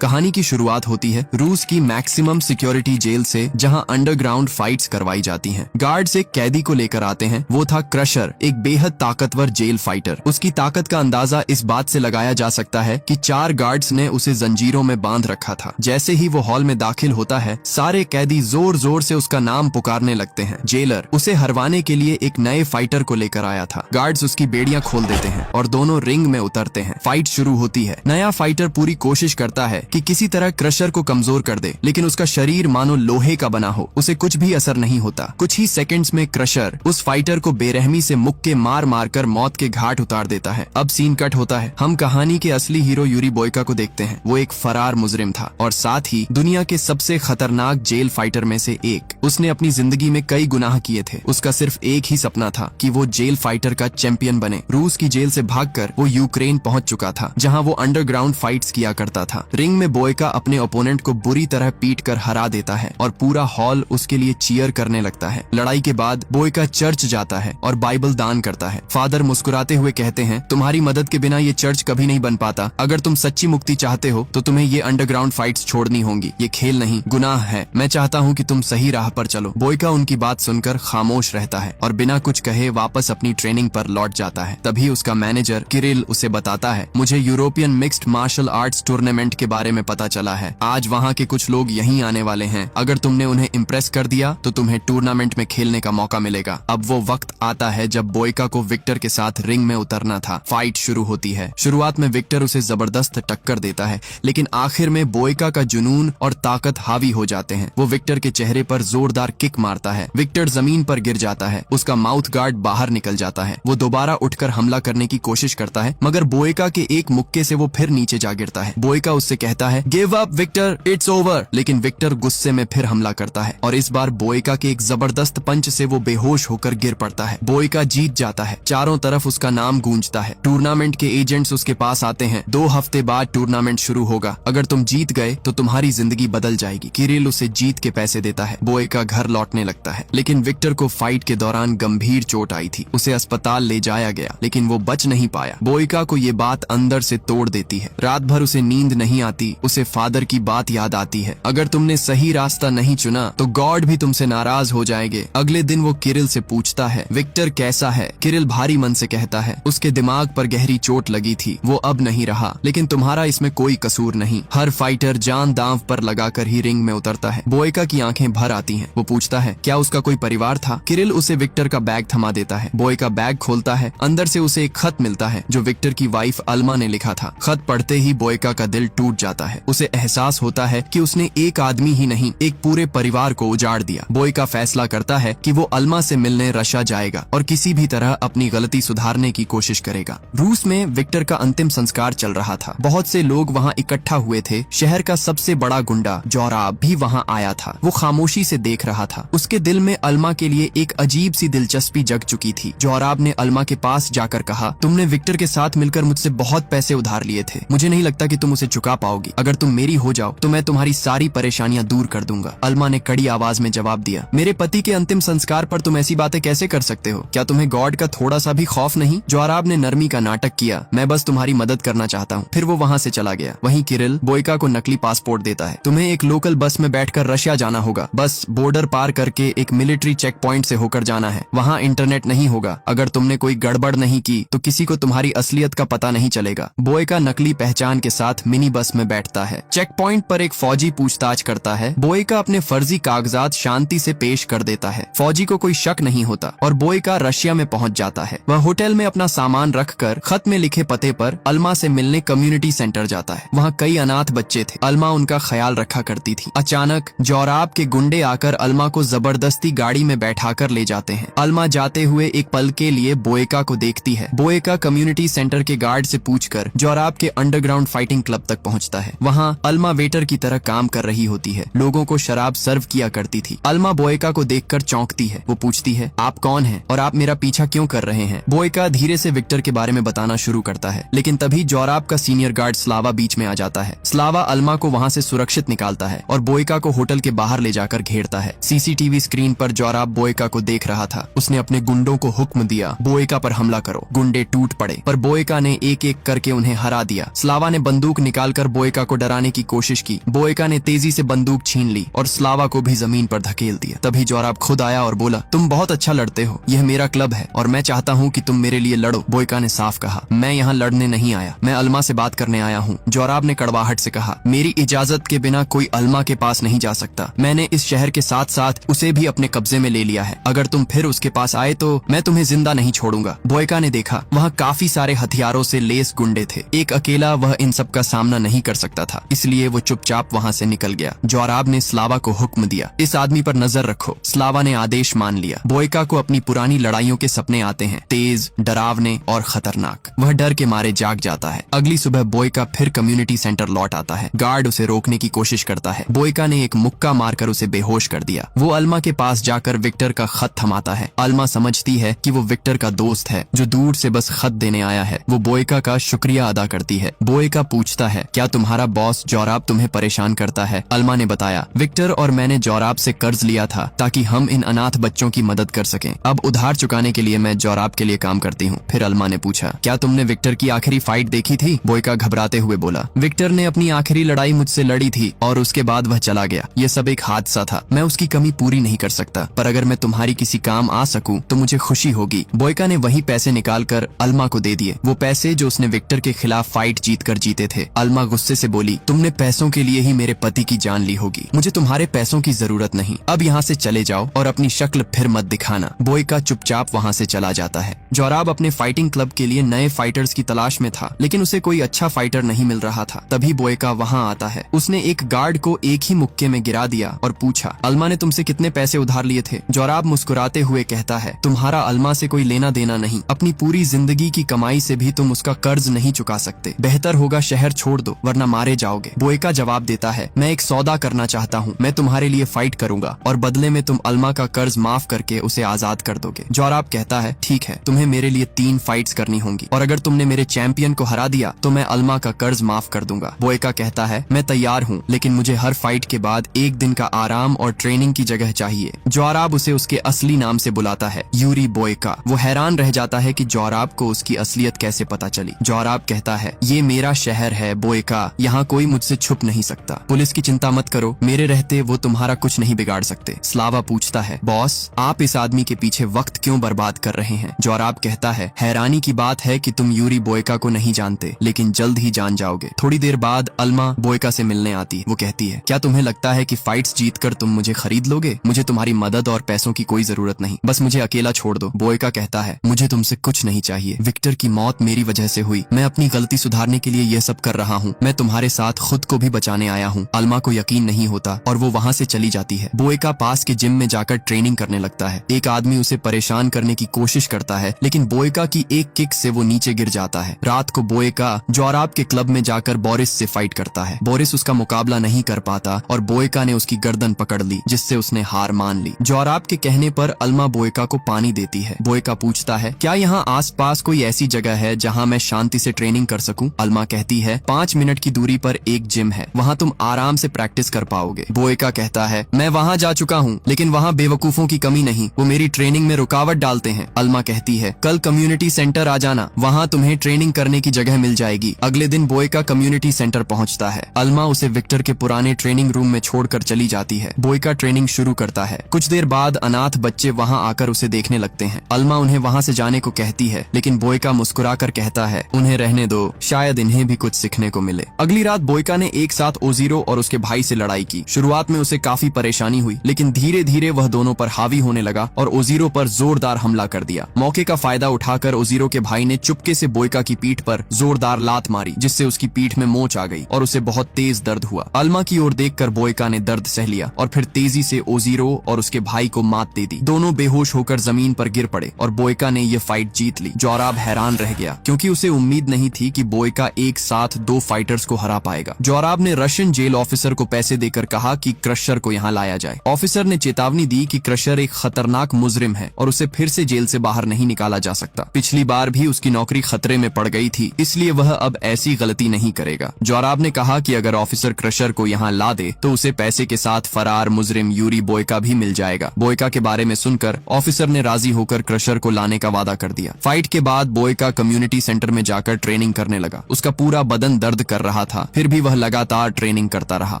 कहानी की शुरुआत होती है रूस की मैक्सिमम सिक्योरिटी जेल से, जहां अंडरग्राउंड फाइट्स करवाई जाती हैं। गार्ड्स एक कैदी को लेकर आते हैं। वो था क्रशर, एक बेहद ताकतवर जेल फाइटर। उसकी ताकत का अंदाजा इस बात से लगाया जा सकता है कि 4 गार्ड्स ने उसे जंजीरों में बांध रखा था। जैसे ही वो हॉल में दाखिल होता है, सारे कैदी जोर जोर से उसका नाम पुकारने लगते हैं। जेलर उसे हरवाने के लिए एक नए फाइटर को लेकर आया था। गार्ड्स उसकी बेड़ियां खोल देते हैं और दोनों रिंग में उतरते हैं। फाइट शुरू होती है। नया फाइटर पूरी कोशिश करता है कि किसी तरह क्रशर को कमजोर कर दे, लेकिन उसका शरीर मानो लोहे का बना हो। उसे कुछ भी असर नहीं होता। कुछ ही सेकंड्स में क्रशर उस फाइटर को बेरहमी से मुक्के मार मार कर मौत के घाट उतार देता है। अब सीन कट होता है। हम कहानी के असली हीरो यूरी बोयका को देखते हैं। वो एक फरार मुजरिम था और साथ ही दुनिया के सबसे खतरनाक जेल फाइटर में से एक। उसने अपनी जिंदगी में कई गुनाह किए थे। उसका सिर्फ एक ही सपना था कि वो जेल फाइटर का चैंपियन बने। रूस की जेल से भागकर वो यूक्रेन पहुंच चुका था, जहां वो अंडरग्राउंड फाइट्स किया करता था। रिंग में बोयका अपने ओपोनेंट को बुरी तरह पीट कर हरा देता है और पूरा हॉल उसके लिए चीयर करने लगता है। लड़ाई के बाद बोयका चर्च जाता है और बाइबल दान करता है। फादर मुस्कुराते हुए कहते हैं, तुम्हारी मदद के बिना ये चर्च कभी नहीं बन पाता। अगर तुम सच्ची मुक्ति चाहते हो तो तुम्हें ये अंडरग्राउंड फाइट्स छोड़नी होंगी। ये खेल नहीं, गुनाह है। मैं चाहता हूँ कि तुम सही राह पर चलो। बोयका उनकी बात सुनकर खामोश रहता है और बिना कुछ कहे वापस अपनी ट्रेनिंग पर लौट जाता है। तभी उसका मैनेजर किरिल उसे बताता है, मुझे European mixed martial arts tournament के बारे में पता चला है। आज वहाँ के कुछ लोग यहीं आने वाले हैं। अगर तुमने उन्हें इम्प्रेस कर दिया तो तुम्हें टूर्नामेंट में खेलने का मौका मिलेगा। अब वो वक्त आता है जब बोयका को विक्टर के साथ रिंग में उतरना था। फाइट शुरू होती है। शुरुआत में विक्टर उसे जबरदस्त टक्कर देता है, लेकिन आखिर में बोयका का जुनून और ताकत हावी हो जाते हैं। वो विक्टर के चेहरे पर जोरदार किक मारता है। विक्टर जमीन पर गिर जाता है। उसका माउथ गार्ड बाहर निकल जाता है। वो दोबारा उठकर हमला करने की कोशिश करता है, मगर बोयका के एक मुक्के से वो फिर नीचे जा गिरता है। बोयका उससे कहता है, give up Victor, it's over. लेकिन विक्टर गुस्से में फिर हमला करता है और इस बार बोयका के एक जबरदस्त पंच से वो बेहोश होकर गिर पड़ता है। बोयका जीत जाता है। चारों तरफ उसका नाम गूंजता है। टूर्नामेंट के एजेंट्स उसके पास आते हैं। 2 हफ्ते बाद टूर्नामेंट शुरू होगा। अगर तुम जीत गए तो तुम्हारी जिंदगी बदल जाएगी। किरिल उसे जीत के पैसे देता है। बोयका घर लौटने लगता है, लेकिन विक्टर को फाइट के दौरान गंभीर चोट आई थी। उसे अस्पताल ले जाया गया, लेकिन वो बच नहीं पाया। बोयका को ये बात अंदर से तोड़ देती है। रात भर उसे नींद नहीं आती। उसे फादर की बात याद आती है, अगर तुमने सही रास्ता नहीं चुना तो गॉड भी तुमसे नाराज हो जाएंगे। अगले दिन वो किरिल से पूछता है, विक्टर कैसा है? किरिल भारी मन से कहता है, उसके दिमाग पर गहरी चोट लगी थी, वो अब नहीं रहा, लेकिन तुम्हारा इसमें कोई कसूर नहीं। हर फाइटर जान दांव पर लगाकर ही रिंग में उतरता है। बोयका की आंखें भर आती हैं। वो पूछता है, क्या उसका कोई परिवार था? किरिल उसे विक्टर का बैग थमा देता है। बोयका बैग खोलता है। अंदर से उसे एक खत मिलता है जो विक्टर की वाइफ अल्मा ने लिखा था। खत पढ़ते ही बोयका का दिल टूट जाता है। उसे एहसास होता है कि उसने एक आदमी ही नहीं, एक पूरे परिवार को उजाड़ दिया। बोयका फैसला करता है कि वो अल्मा से मिलने रशिया जाएगा और किसी भी तरह अपनी गलती सुधारने की कोशिश करेगा। रूस में विक्टर का अंतिम संस्कार चल रहा था। बहुत से लोग वहाँ इकट्ठा हुए थे। शहर का सबसे बड़ा गुंडा जोराब भी वहाँ आया था। वो खामोशी से देख रहा था। उसके दिल में अल्मा के लिए एक अजीब सी दिलचस्पी जग चुकी थी। जोराब ने अल्मा के पास जाकर कहा, तुमने विक्टर के साथ मिलकर मुझसे बहुत पैसे उधार लिए थे। मुझे नहीं लगता कि तुम उसे चुका पाओगी। अगर तुम मेरी हो जाओ तो मैं तुम्हारी सारी परेशानियां दूर कर दूंगा। अल्मा ने कड़ी आवाज में जवाब दिया, मेरे पति के अंतिम संस्कार पर तुम ऐसी बातें कैसे कर सकते हो? क्या तुम्हें गॉड का थोड़ा सा भी खौफ नहीं? जोराब ने नरमी का नाटक किया, मैं बस तुम्हारी मदद करना चाहता हूँ। फिर वो वहाँ से चला गया। वहीं किरिल बोयका को नकली पासपोर्ट देता है। तुम्हें एक लोकल बस में बैठकर रशिया जाना होगा। बस बॉर्डर पार करके एक मिलिट्री चेक पॉइंट से होकर जाना है। वहाँ इंटरनेट नहीं होगा। अगर तुमने कोई गड़बड़ नहीं की तो किसी को तुम्हारी असलियत का पता नहीं चलेगा। बोयका नकली पहचान के साथ मिनी बस में बैठता है। चेक पॉइंट पर एक फौजी पूछताछ करता है। बोयका अपने फर्जी कागजात शांति से पेश कर देता है। फौजी को कोई शक नहीं होता और बोयका रशिया में पहुंच जाता है। वह होटल में अपना सामान रखकर खत में लिखे पते पर अल्मा से मिलने कम्युनिटी सेंटर जाता है। वहाँ कई अनाथ बच्चे थे। अल्मा उनका ख्याल रखा करती थी। अचानक जोराब के गुंडे आकर अल्मा को जबरदस्ती गाड़ी में बैठाकर ले जाते हैं। अल्मा जाते हुए एक पल के लिए बोयका को देखती है। बोयका कम्युनिटी सेंटर के गार्ड से पूछकर जोराब के अंडरग्राउंड फाइटिंग क्लब तक पहुंचता है। वहाँ अल्मा वेटर की तरह काम कर रही होती है। लोगों को शराब सर्व किया करती थी। अल्मा बोयका को देखकर चौंकती है। वो पूछती है, आप कौन हैं और आप मेरा पीछा क्यों कर रहे हैं? बोयका धीरे से विक्टर के बारे में बताना शुरू करता है, लेकिन तभी जोराब का सीनियर गार्ड स्लावा बीच में आ जाता है। स्लावा अल्मा को वहाँ से सुरक्षित निकालता है और बोयका को होटल के बाहर ले जाकर घेरता है। सीसीटीवी स्क्रीन पर जोराब बोयका को देख रहा था। उसने अपने गुंडों को हुक्म दिया, बोयका पर हमला करो। गुंडे टूट पड़े, पर बोयका ने एक एक करके उन्हें हरा दिया। स्लावा ने बंदूक निकालकर बोयका बोयका को डराने की कोशिश की। बोयका ने तेजी से बंदूक छीन ली और स्लावा को भी जमीन पर धकेल दिया। तभी जोराब खुद आया और बोला, तुम बहुत अच्छा लड़ते हो, यह मेरा क्लब है और मैं चाहता हूँ कि तुम मेरे लिए लड़ो। बोयका ने साफ कहा, मैं यहाँ लड़ने नहीं आया, मैं अल्मा से बात करने आया हूँ। जोराब ने कड़वाहट से कहा, मेरी इजाजत के बिना कोई अल्मा के पास नहीं जा सकता। मैंने इस शहर के साथ साथ उसे भी अपने कब्जे में ले लिया है। अगर तुम फिर उसके पास आए तो मैं तुम्हें जिंदा नहीं छोड़ूंगा। बोयका ने देखा वहाँ काफी सारे हथियारों से लेस गुंडे थे। एक अकेला वह इन सब का सामना नहीं कर सकता था, इसलिए वो चुपचाप वहाँ से निकल गया। जोराब ने स्लावा को हुक्म दिया, इस आदमी पर नजर रखो। स्लावा ने आदेश मान लिया। बोयका को अपनी पुरानी लड़ाइयों के सपने आते हैं, तेज, डरावने और खतरनाक। वह डर के मारे जाग जाता है। अगली सुबह बोयका फिर कम्युनिटी सेंटर लौट आता है। गार्ड उसे रोकने की कोशिश करता है। बोयका ने एक मुक्का मारकर उसे बेहोश कर दिया। वो अल्मा के पास जाकर विक्टर का खत थमाता है। अल्मा समझती है कि वो विक्टर का दोस्त है जो दूर से बस खत देने आया है। वो बोयका का शुक्रिया अदा करती है। बोयका पूछता है, क्या तुम्हारा बॉस जोराब तुम्हें परेशान करता है? अल्मा ने बताया, विक्टर और मैंने जोराब से कर्ज लिया था ताकि हम इन अनाथ बच्चों की मदद कर सकें। अब उधार चुकाने के लिए मैं जोराब के लिए काम करती हूँ। फिर अल्मा ने पूछा, क्या तुमने विक्टर की आखिरी फाइट देखी थी? बोयका घबराते हुए बोला, विक्टर ने अपनी आखिरी लड़ाई मुझसे लड़ी थी और उसके बाद वह चला गया। ये सब एक हादसा था। मैं उसकी कमी पूरी नहीं कर सकता, पर अगर मैं तुम्हारी किसी काम आ सकूं तो मुझे खुशी होगी। बोयका ने वही पैसे निकालकर अल्मा को दे दिए, वो पैसे जो उसने विक्टर के खिलाफ फाइट जीतकर जीते थे। अल्मा गुस्से से बोली, तुमने पैसों के लिए ही मेरे पति की जान ली होगी। मुझे तुम्हारे पैसों की जरूरत नहीं। अब यहाँ से चले जाओ और अपनी शक्ल फिर मत दिखाना। बोयका चुपचाप वहाँ से चला जाता है। जोराब अपने फाइटिंग क्लब के लिए नए फाइटर्स की तलाश में था, लेकिन उसे कोई अच्छा फाइटर नहीं मिल रहा था। तभी बोयका वहाँ आता है। उसने एक गार्ड को एक ही मुक्के में गिरा दिया और पूछा, अल्मा ने तुमसे कितने पैसे उधार लिए थे? जोराब मुस्कुराते हुए कहता है, तुम्हारा अल्मा से कोई लेना देना नहीं। अपनी पूरी जिंदगी की कमाई से भी तुम उसका कर्ज नहीं चुका सकते। बेहतर होगा शहर छोड़ दो, वरना मारे जाओगे। बोयका जवाब देता है, मैं एक सौदा करना चाहता हूँ। मैं तुम्हारे लिए फाइट करूंगा और बदले में तुम अल्मा का कर्ज माफ करके उसे आजाद कर दोगे। जोराब कहता है, ठीक है, तुम्हें मेरे लिए 3 फाइट्स करनी होंगी और अगर तुमने मेरे चैंपियन को हरा दिया तो मैं अल्मा का कर्ज माफ कर दूंगा। बोयका कहता है, मैं तैयार हूँ, लेकिन मुझे हर फाइट के बाद एक दिन का आराम और ट्रेनिंग की जगह चाहिए। जोराब उसे उसके असली नाम से बुलाता है, यूरी बोयका। वो हैरान रह जाता है कि जोराब को उसकी असलियत कैसे पता चली। जोराब कहता है, ये मेरा शहर है बोयका, यहाँ कोई मुझसे छुप नहीं सकता। पुलिस की चिंता मत करो, मेरे रहते वो तुम्हारा कुछ नहीं बिगाड़ सकते। स्लावा पूछता है, बॉस आप इस आदमी के पीछे वक्त क्यों बर्बाद कर रहे हैं? जोराब कहता है, हैरानी की बात है कि तुम यूरी बोयका को नहीं जानते, लेकिन जल्द ही जान जाओगे। थोड़ी देर बाद अल्मा बोयका से मिलने आती है। वो कहती है, क्या तुम्हें लगता है कि फाइट्स जीतकर तुम मुझे खरीद लोगे? मुझे तुम्हारी मदद और पैसों की कोई जरूरत नहीं, बस मुझे अकेला छोड़ दो। बोयका कहता है, मुझे तुमसे कुछ नहीं चाहिए। विक्टर की मौत मेरी वजह से हुई। मैं अपनी गलती सुधारने के लिए यह सब कर रहा हूँ। मैं तुम्हारे साथ खुद को भी बचाने आया हूँ। अल्मा को यकीन नहीं होता और वो वहाँ से चली जाती है। बोयका पास के जिम में जाकर ट्रेनिंग करने लगता है। एक आदमी उसे परेशान करने की कोशिश करता है, लेकिन बोयका की एक किक से वो नीचे गिर जाता है। रात को बोयका जोराब के क्लब में जाकर बोरिस से फाइट करता है। बोरिस उसका मुकाबला नहीं कर पाता और बोयका ने उसकी गर्दन पकड़ ली, जिससे उसने हार मान ली। जोराब के कहने पर अल्मा बोयका को पानी देती है। बोयका पूछता है, क्या यहाँ आसपास कोई ऐसी जगह है जहाँ मैं शांति से ट्रेनिंग कर सकूं? अल्मा कहती है, 5 मिनट की दूरी पर एक जिम है, वहाँ तुम आराम से प्रैक्टिस कर पाओगे। बोयका कहता है, मैं वहाँ जा चुका हूँ, लेकिन वहाँ बेवकूफों की कमी नहीं, वो मेरी ट्रेनिंग में रुकावट डालते हैं। अल्मा कहती है, कल कम्युनिटी सेंटर आ जाना, वहाँ तुम्हें ट्रेनिंग करने की जगह मिल जाएगी। अगले दिन बोयका कम्युनिटी सेंटर पहुँचता है। अल्मा उसे विक्टर के पुराने ट्रेनिंग रूम में छोड़कर चली जाती है। बोयका ट्रेनिंग शुरू करता है। कुछ देर बाद अनाथ बच्चे वहाँ आकर उसे देखने लगते हैं। अल्मा उन्हें वहाँ से जाने को कहती है, लेकिन बोयका मुस्कुराकर कहता है, उन्हें रहने दो, शायद इन्हें भी कुछ सीखने को मिले। अगली रात बोयका ने एक साथ ओजीरो और उसके भाई से लड़ाई की। शुरुआत में उसे काफी परेशानी हुई, लेकिन धीरे धीरे वह दोनों पर हावी होने लगा और ओजीरो पर जोरदार हमला कर दिया। मौके का फायदा उठाकर ओजीरो के भाई ने चुपके से बोयका की पीठ पर जोरदार लात मारी, जिससे उसकी पीठ में मोच आ गई और उसे बहुत तेज दर्द हुआ। अल्मा की ओर देखकर बोयका ने दर्द सह लिया और फिर तेजी से ओजीरो और उसके भाई को मात दे दी। दोनों बेहोश होकर जमीन पर गिर पड़े और बोयका ने यह फाइट जीत ली। जोराब हैरान रह गया, क्योंकि उसे उम्मीद नहीं थी कि बोयका एक साथ 2 फाइटर्स को हरा पाएगा। जोराब ने रशियन जेल ऑफिसर को पैसे देकर कहा कि क्रशर को यहाँ लाया जाए। ऑफिसर ने चेतावनी दी कि क्रशर एक खतरनाक मुजरिम है और उसे फिर से जेल से बाहर नहीं निकाला जा सकता। पिछली बार भी उसकी नौकरी खतरे में पड़ गई थी, इसलिए वह अब ऐसी गलती नहीं करेगा। जोराब ने कहा कि अगर ऑफिसर क्रशर को यहाँ ला दे तो उसे पैसे के साथ फरार मुजरिम यूरी बोयका भी मिल जाएगा। बोयका के बारे में सुनकर ऑफिसर ने राजी होकर क्रशर को लाने का वादा कर दिया। फाइट के बाद बोयका कम्युनिटी सेंटर में जाकर ट्रेनिंग करने लगा। उसका पूरा बदन दर्द कर रहा रहा था, फिर भी वह लगातार ट्रेनिंग करता रहा।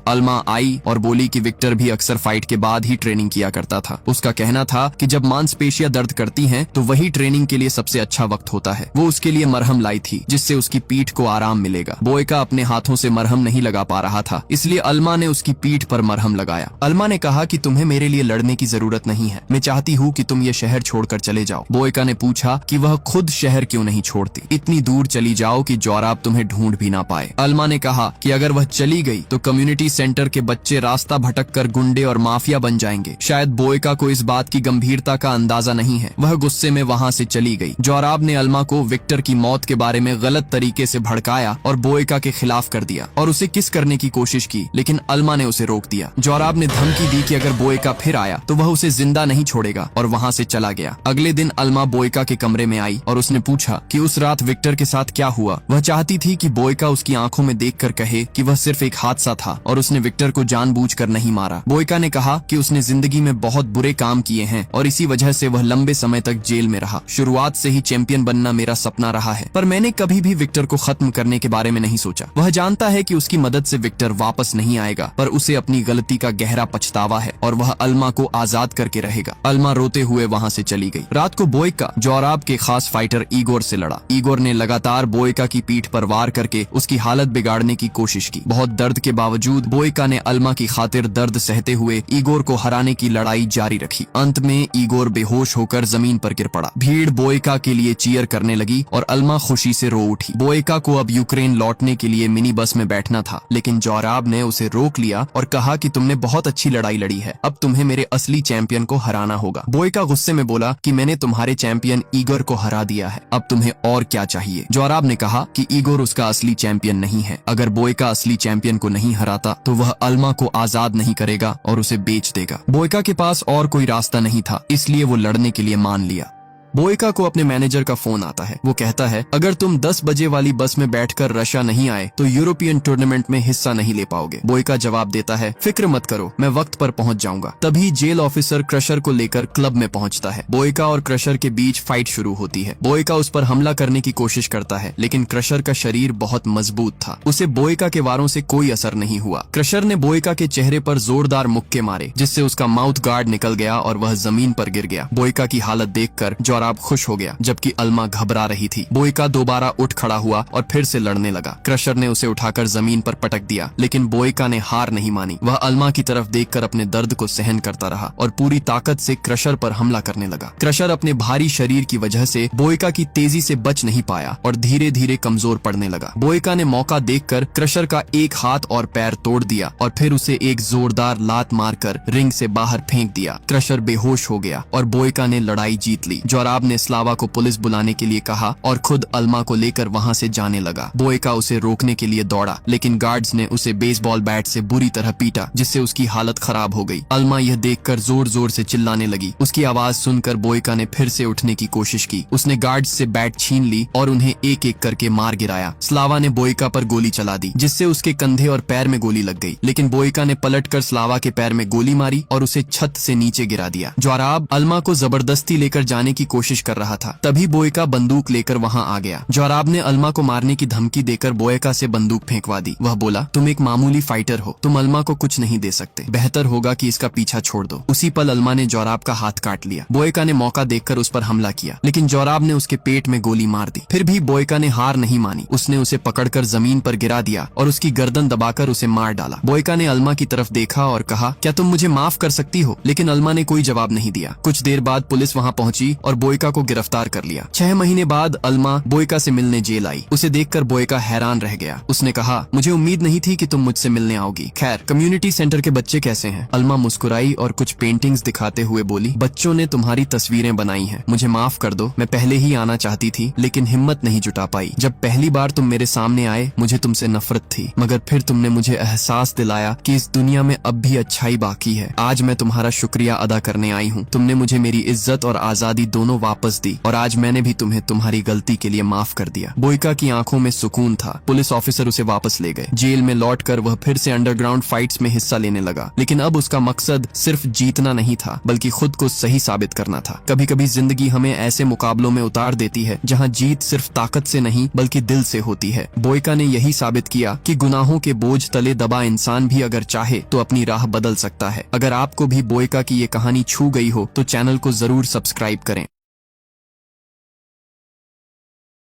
अल्मा आई और बोली कि विक्टर भी अक्सर फाइट के बाद ही ट्रेनिंग किया करता था। उसका कहना था कि जब मांसपेशियां दर्द करती हैं तो वही ट्रेनिंग के लिए सबसे अच्छा वक्त होता है। वो उसके लिए मरहम लाई थी जिससे उसकी पीठ को आराम मिलेगा। बोयका अपने हाथों से मरहम नहीं लगा पा रहा था, इसलिए अल्मा ने उसकी पीठ पर मरहम लगाया। अल्मा ने कहा कि तुम्हें मेरे लिए लड़ने की जरूरत नहीं है, मैं चाहती हूँ कि तुम ये शहर छोड़कर चले जाओ। बोयका ने पूछा कि वह खुद शहर क्यों नहीं छोड़ती, इतनी दूर चली जाओ कि जोराब तुम्हें ढूंढ भी ना पाए। अल्मा ने कहा कि अगर वह चली गई तो कम्युनिटी सेंटर के बच्चे रास्ता भटक कर गुंडे और माफिया बन जाएंगे। शायद बोयका को इस बात की गंभीरता का अंदाजा नहीं है। वह गुस्से में वहाँ से चली गई। जोराब ने अल्मा को विक्टर की मौत के बारे में गलत तरीके से भड़काया और बोयका के खिलाफ कर दिया और उसे किस करने की कोशिश की, लेकिन अल्मा ने उसे रोक दिया। जोराब ने धमकी दी कि अगर बोयका फिर आया तो वह उसे जिंदा नहीं छोड़ेगा और वहाँ से चला गया। अगले दिन अल्मा बोयका के कमरे में आई और उसने पूछा कि उस रात विक्टर के साथ क्या हुआ। वह चाहती थी कि बोयका उसकी आंखों में देखकर कहे कि वह सिर्फ एक हादसा था और उसने विक्टर को जानबूझकर नहीं मारा। बोयका ने कहा कि उसने जिंदगी में बहुत बुरे काम किए हैं और इसी वजह से वह लंबे समय तक जेल में रहा। शुरुआत से ही चैंपियन बनना मेरा सपना रहा है, पर मैंने कभी भी विक्टर को खत्म करने के बारे में नहीं सोचा। वह जानता है कि उसकी मदद से विक्टर वापस नहीं आएगा, पर उसे अपनी गलती का गहरा पछतावा है और वह अल्मा को आजाद करके रहेगा। अल्मा रोते हुए वहाँ से चली गई। रात को बोयका जोराब के खास फाइटर ईगोर से लड़ा। ईगोर ने लगातार बोयका की पीठ पर वार करके उसकी हालत बिगाड़ने की कोशिश की। बहुत दर्द के बावजूद बोयका ने अल्मा की खातिर दर्द सहते हुए ईगोर को हराने की लड़ाई जारी रखी। अंत में ईगोर बेहोश होकर जमीन पर गिर पड़ा। भीड़ बोयका के लिए चीयर करने लगी और अल्मा खुशी से रो उठी। बोयका को अब यूक्रेन लौटने के लिए मिनी बस में बैठना था, लेकिन जोराब ने उसे रोक लिया और कहा कि तुमने बहुत अच्छी लड़ाई लड़ी है, अब तुम्हें मेरे असली चैंपियन को हराना होगा। बोयका गुस्से में बोला कि मैंने तुम्हारे चैंपियन ईगोर को हरा दिया है, अब तुम्हें और क्या चाहिए। जोराब ने कहा कि ईगोर उसका असली चैंपियन नहीं है। अगर बोयका असली चैंपियन को नहीं हराता तो वह अल्मा को आजाद नहीं करेगा और उसे बेच देगा। बोयका के पास और कोई रास्ता नहीं था, इसलिए वो लड़ने के लिए मान लिया। बोयका को अपने मैनेजर का फोन आता है। वो कहता है, अगर तुम 10 बजे वाली बस में बैठकर रशिया नहीं आए तो यूरोपियन टूर्नामेंट में हिस्सा नहीं ले पाओगे। बोयका जवाब देता है, फिक्र मत करो, मैं वक्त पर पहुंच जाऊंगा। तभी जेल ऑफिसर क्रशर को लेकर क्लब में पहुंचता है। बोयका और क्रशर के बीच फाइट शुरू होती है। बोयका उस पर हमला करने की कोशिश करता है, लेकिन क्रशर का शरीर बहुत मजबूत था, उसे बोयका के वारों से कोई असर नहीं हुआ। क्रशर ने बोयका के चेहरे पर जोरदार मुक्के मारे, जिससे उसका माउथ गार्ड निकल गया और वह जमीन पर गिर गया। बोयका की हालत देखकर जोराब खुश हो गया, जबकि अल्मा घबरा रही थी। बोयका दोबारा उठ खड़ा हुआ और फिर से लड़ने लगा। क्रशर ने उसे उठाकर जमीन पर पटक दिया, लेकिन बोयका ने हार नहीं मानी। वह अल्मा की तरफ देखकर अपने दर्द को सहन करता रहा और पूरी ताकत से क्रशर पर हमला करने लगा। क्रशर अपने भारी शरीर की वजह से बोयका की तेजी से बच नहीं पाया और धीरे धीरे कमजोर पड़ने लगा। बोयका ने मौका देखकर क्रशर का एक हाथ और पैर तोड़ दिया और फिर उसे एक जोरदार लात मारकर रिंग से बाहर फेंक दिया। क्रशर बेहोश हो गया और बोयका ने लड़ाई जीत ली। जोराब ने स्लावा को पुलिस बुलाने के लिए कहा और खुद अल्मा को लेकर वहां से जाने लगा। बोयका उसे रोकने के लिए दौड़ा, लेकिन गार्ड्स ने उसे बेसबॉल बैट से बुरी तरह पीटा, जिससे उसकी हालत खराब हो गई। अल्मा यह देखकर जोर जोर से चिल्लाने लगी। उसकी आवाज सुनकर बोयका ने फिर से उठने की कोशिश की। उसने गार्ड्स से बैट छीन ली और उन्हें एक एक करके मार गिराया। स्लावा ने बोयका पर गोली चला दी, जिससे उसके कंधे और पैर में गोली लग गई, लेकिन बोयका ने पलटकर स्लावा के पैर में गोली मारी और उसे छत से नीचे गिरा दिया। जोराब अल्मा को जबरदस्ती लेकर जाने की कोशिश कर रहा था, तभी बोयका बंदूक लेकर वहां आ गया। जोराब ने अल्मा को मारने की धमकी देकर बोयका से बंदूक फेंकवा दी। वह बोला, तुम एक मामूली फाइटर हो, तुम अल्मा को कुछ नहीं दे सकते, बेहतर होगा कि इसका पीछा छोड़ दो। उसी पल अल्मा ने जोराब का हाथ काट लिया। बोयका ने मौका देखकर उस पर हमला किया, लेकिन जोराब ने उसके पेट में गोली मार दी। फिर भी बोयका ने हार नहीं मानी। उसने उसे पकड़कर जमीन पर गिरा दिया और उसकी गर्दन दबाकर उसे मार डाला। बोयका ने अल्मा की तरफ देखा और कहा, क्या तुम मुझे माफ कर सकती हो? लेकिन अल्मा ने कोई जवाब नहीं दिया। कुछ देर बाद पुलिस वहां पहुंची और बोयका को गिरफ्तार कर लिया। 6 महीने बाद अल्मा बोयका से मिलने जेल आई। उसे देखकर बोयका हैरान रह गया। उसने कहा, मुझे उम्मीद नहीं थी कि तुम मुझसे मिलने आओगी। खैर, कम्युनिटी सेंटर के बच्चे कैसे हैं? अल्मा मुस्कुराई और कुछ पेंटिंग्स दिखाते हुए बोली, बच्चों ने तुम्हारी तस्वीरें बनाई हैं। मुझे माफ कर दो, मैं पहले ही आना चाहती थी, लेकिन हिम्मत नहीं जुटा पाई। जब पहली बार तुम मेरे सामने आए, मुझे तुमसे नफरत थी, मगर फिर तुमने मुझे एहसास दिलाया कि इस दुनिया में अब भी अच्छाई बाकी है। आज मैं तुम्हारा शुक्रिया अदा करने आई हूँ। तुमने मुझे मेरी इज्जत और आजादी दोनों दोनों वापस दी और आज मैंने भी तुम्हें तुम्हारी गलती के लिए माफ कर दिया। बोयका की आंखों में सुकून था। पुलिस ऑफिसर उसे वापस ले गए। जेल में लौटकर वह फिर से अंडरग्राउंड फाइट्स में हिस्सा लेने लगा, लेकिन अब उसका मकसद सिर्फ जीतना नहीं था बल्कि खुद को सही साबित करना था। कभी कभी जिंदगी हमें ऐसे मुकाबलों में उतार देती है जहां जीत सिर्फ ताकत से नहीं बल्कि दिल से होती है। बोयका ने यही साबित किया कि गुनाहों के बोझ तले दबा इंसान भी अगर चाहे तो अपनी राह बदल सकता है। अगर आपको भी बोयका की ये कहानी छू गई हो तो चैनल को जरूर सब्सक्राइब करें।